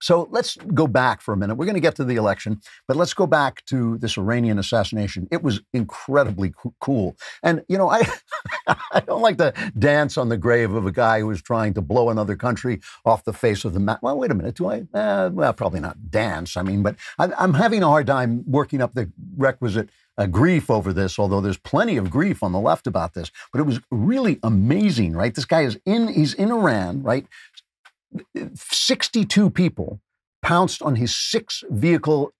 So let's go back for a minute. We're going to get to the election, but let's go back to this Iranian assassination. It was incredibly cool. And, you know, I don't like to dance on the grave of a guy who was trying to blow another country off the face of the map. Well, wait a minute. Do I? Well, probably not dance. I mean, but I'm having a hard time working up the requisite grief over this, although there's plenty of grief on the left about this. But it was really amazing, right? This guy he's in Iran, right? 62 people pounced on his 6-vehicle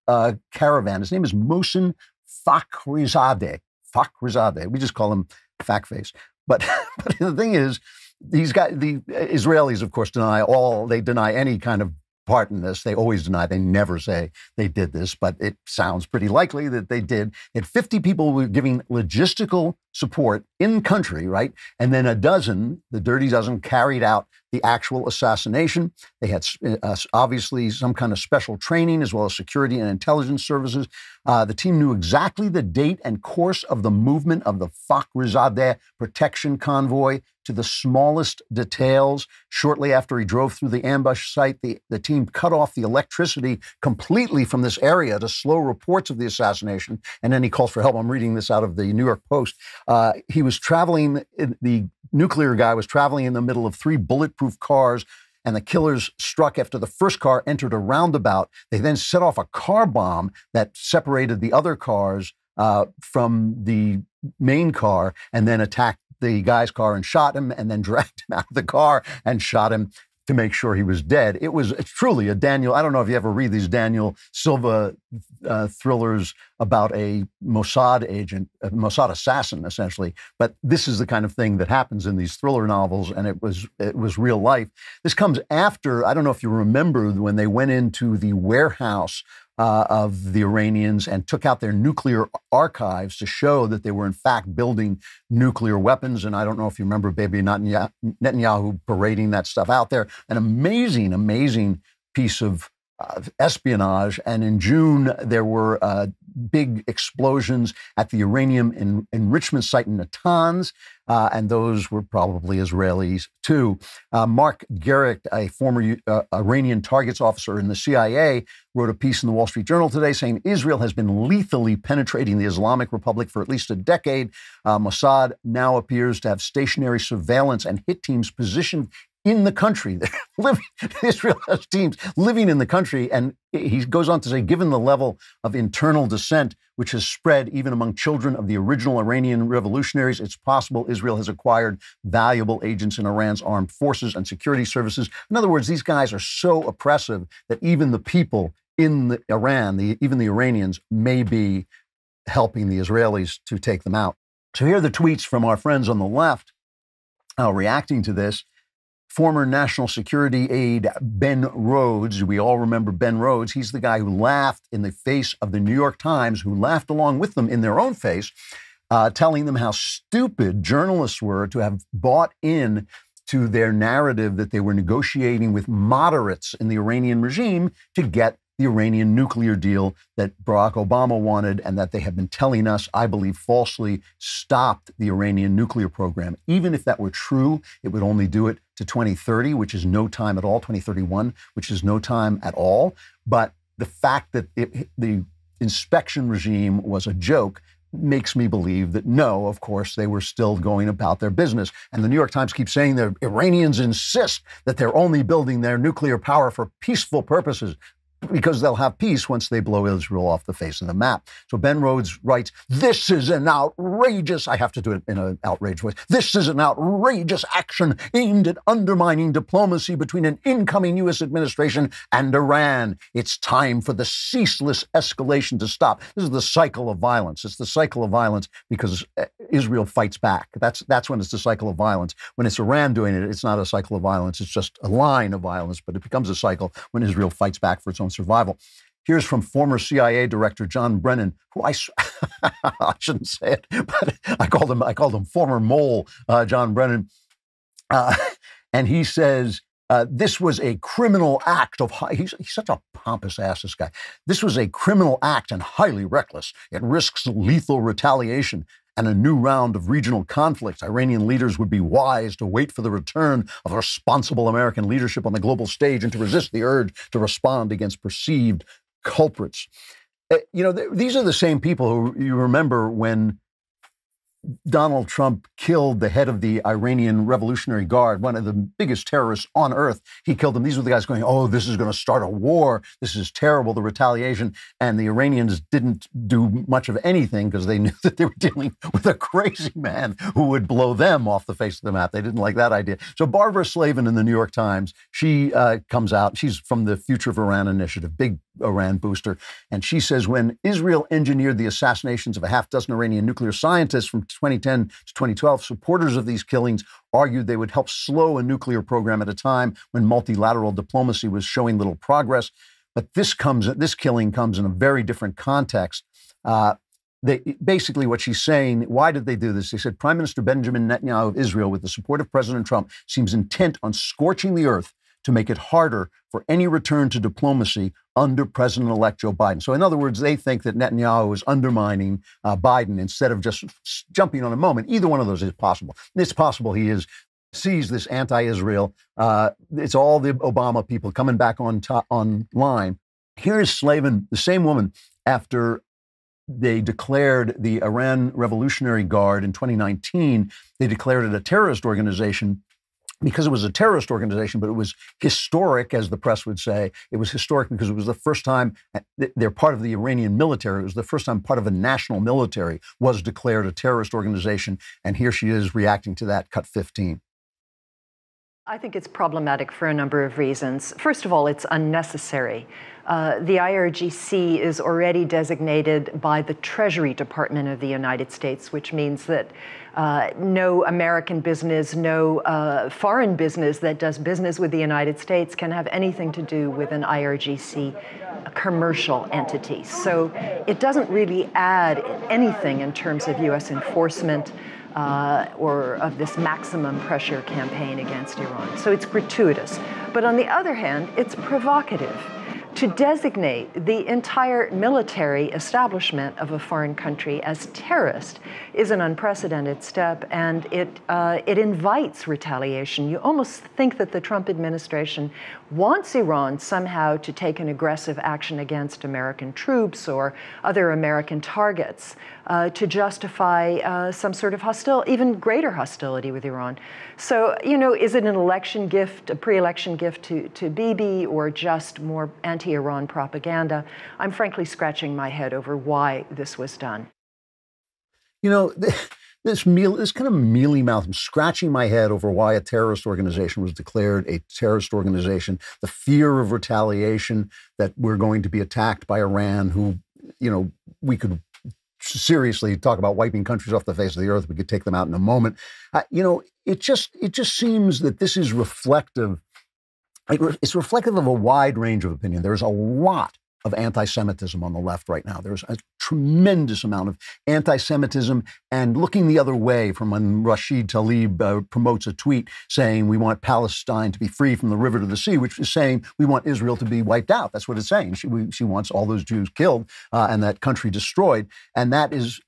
caravan. His name is Mohsen Fakhrizadeh. Fakhrizadeh. We just call him Fackface. But the thing is, the Israelis, of course, they deny any kind of part in this. They always deny. They never say they did this, but it sounds pretty likely that they did. And 50 people were giving logistical support in country, right? And then the dirty dozen, carried out the actual assassination. They had obviously some kind of special training as well as security and intelligence services. The team knew exactly the date and course of the movement of the Fakhrizadeh protection convoy to the smallest details. Shortly after he drove through the ambush site, the team cut off the electricity completely from this area to slow reports of the assassination and any calls for help. I'm reading this out of the New York Post. The nuclear guy was traveling in the middle of 3 bulletproof cars, and the killers struck after the first car entered a roundabout. They then set off a car bomb that separated the other cars from the main car, and then attacked the guy's car and shot him, and then dragged him out of the car and shot him to make sure he was dead. It was truly a Daniel. I don't know if you ever read these Daniel Silva thrillers about a Mossad agent, a Mossad assassin, essentially. But this is the kind of thing that happens in these thriller novels, and it was real life. This comes after, I don't know if you remember, when they went into the warehouse of the Iranians and took out their nuclear archives to show that they were in fact building nuclear weapons. And I don't know if you remember Baby Netanyahu parading that stuff out there. An amazing, amazing piece of espionage. And in June, there were big explosions at the uranium enrichment site in Natanz, and those were probably Israelis too. Mark Garrick, a former Iranian targets officer in the CIA, wrote a piece in the Wall Street Journal today saying Israel has been lethally penetrating the Islamic Republic for at least a decade. Mossad now appears to have stationary surveillance and hit teams positioned in the country. Israel has teams living in the country. And he goes on to say, given the level of internal dissent, which has spread even among children of the original Iranian revolutionaries, it's possible Israel has acquired valuable agents in Iran's armed forces and security services. In other words, these guys are so oppressive that even the people in Iran, even the Iranians, may be helping the Israelis to take them out. So here are the tweets from our friends on the left reacting to this. Former National Security aide Ben Rhodes, we all remember Ben Rhodes, he's the guy who laughed in the face of the New York Times, who laughed along with them in their own face, telling them how stupid journalists were to have bought in to their narrative that they were negotiating with moderates in the Iranian regime to get the Iranian nuclear deal that Barack Obama wanted, and that they have been telling us, I believe falsely, stopped the Iranian nuclear program. Even if that were true, it would only do it to 2030, which is no time at all, 2031, which is no time at all. But the fact that the inspection regime was a joke makes me believe that no, of course, they were still going about their business. And the New York Times keeps saying the Iranians insist that they're only building their nuclear power for peaceful purposes, because they'll have peace once they blow Israel off the face of the map. So Ben Rhodes writes, this is an outrageous, I have to do it in an outraged voice, this is an outrageous action aimed at undermining diplomacy between an incoming U.S. administration and Iran. It's time for the ceaseless escalation to stop. This is the cycle of violence. It's the cycle of violence because Israel fights back. That's when it's the cycle of violence. When it's Iran doing it, it's not a cycle of violence. It's just a line of violence, but it becomes a cycle when Israel fights back for its own survival. Here's from former CIA Director John Brennan, who I shouldn't say it, but I called him former mole John Brennan, and he says this was a criminal act of he's such a pompous ass, this guy. This was a criminal act and highly reckless. It risks lethal retaliation. and a new round of regional conflicts. Iranian leaders would be wise to wait for the return of responsible American leadership on the global stage and to resist the urge to respond against perceived culprits. These are the same people who you remember when Donald Trump killed the head of the Iranian Revolutionary Guard, one of the biggest terrorists on earth. He killed them. These were the guys going, oh, this is going to start a war. This is terrible, the retaliation. And the Iranians didn't do much of anything because they knew that they were dealing with a crazy man who would blow them off the face of the map. They didn't like that idea. So Barbara Slavin in the New York Times, she comes out. She's from the Future of Iran Initiative, big Iran booster. And she says, when Israel engineered the assassinations of a half dozen Iranian nuclear scientists from 2010 to 2012, supporters of these killings argued they would help slow a nuclear program at a time when multilateral diplomacy was showing little progress. But this killing comes in a very different context. Basically what she's saying, why did they do this? They said, Prime Minister Benjamin Netanyahu of Israel, with the support of President Trump, seems intent on scorching the earth to make it harder for any return to diplomacy under President-elect Joe Biden. So in other words, they think that Netanyahu is undermining Biden instead of just jumping on a moment. Either one of those is possible. It's possible he sees this anti-Israel. It's all the Obama people coming back online. Here is Slavin, the same woman, after they declared the Iran Revolutionary Guard in 2019, they declared it a terrorist organization because it was a terrorist organization, but it was historic, as the press would say. It was historic because it was the first time they're part of the Iranian military. It was the first time part of a national military was declared a terrorist organization. And here she is reacting to that, cut 15. I think it's problematic for a number of reasons. First of all, it's unnecessary. The IRGC is already designated by the Treasury Department of the United States, which means that no American business, no foreign business that does business with the United States can have anything to do with an IRGC commercial entity. So it doesn't really add anything in terms of U.S. enforcement or of this maximum pressure campaign against Iran. So it's gratuitous. But on the other hand, it's provocative. To designate the entire military establishment of a foreign country as terrorist is an unprecedented step, and it invites retaliation. You almost think that the Trump administration wants Iran somehow to take an aggressive action against American troops or other American targets to justify some sort of even greater hostility with Iran. So, is it an election gift, a pre-election gift to Bibi, or just more anti-Iran propaganda? I'm frankly scratching my head over why this was done. This kind of mealy mouth, I'm scratching my head over why a terrorist organization was declared a terrorist organization, the fear of retaliation, that we're going to be attacked by Iran, who, we could seriously talk about wiping countries off the face of the earth. We could take them out in a moment. It just seems that this is reflective. It's reflective of a wide range of opinion. There's a lot of anti-Semitism on the left right now. There's a tremendous amount of anti-Semitism and looking the other way from when Rashid Tlaib promotes a tweet saying we want Palestine to be free from the river to the sea, which is saying we want Israel to be wiped out. That's what it's saying. She wants all those Jews killed and that country destroyed. And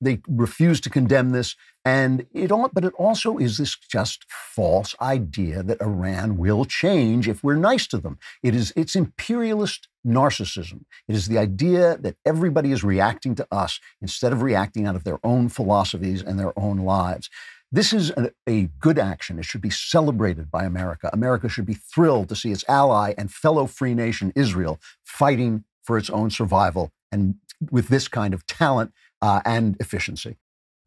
they refuse to condemn this. But it also is this just false idea that Iran will change if we're nice to them. It's imperialist narcissism. It is the idea that everybody is reacting to us instead of reacting out of their own philosophies and their own lives. This is a good action. It should be celebrated by America. America should be thrilled to see its ally and fellow free nation, Israel, fighting for its own survival and with this kind of talent and efficiency.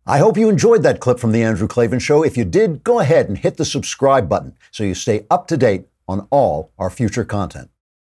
I hope you enjoyed that clip from The Andrew Klavan Show. If you did, go ahead and hit the subscribe button so you stay up to date on all our future content.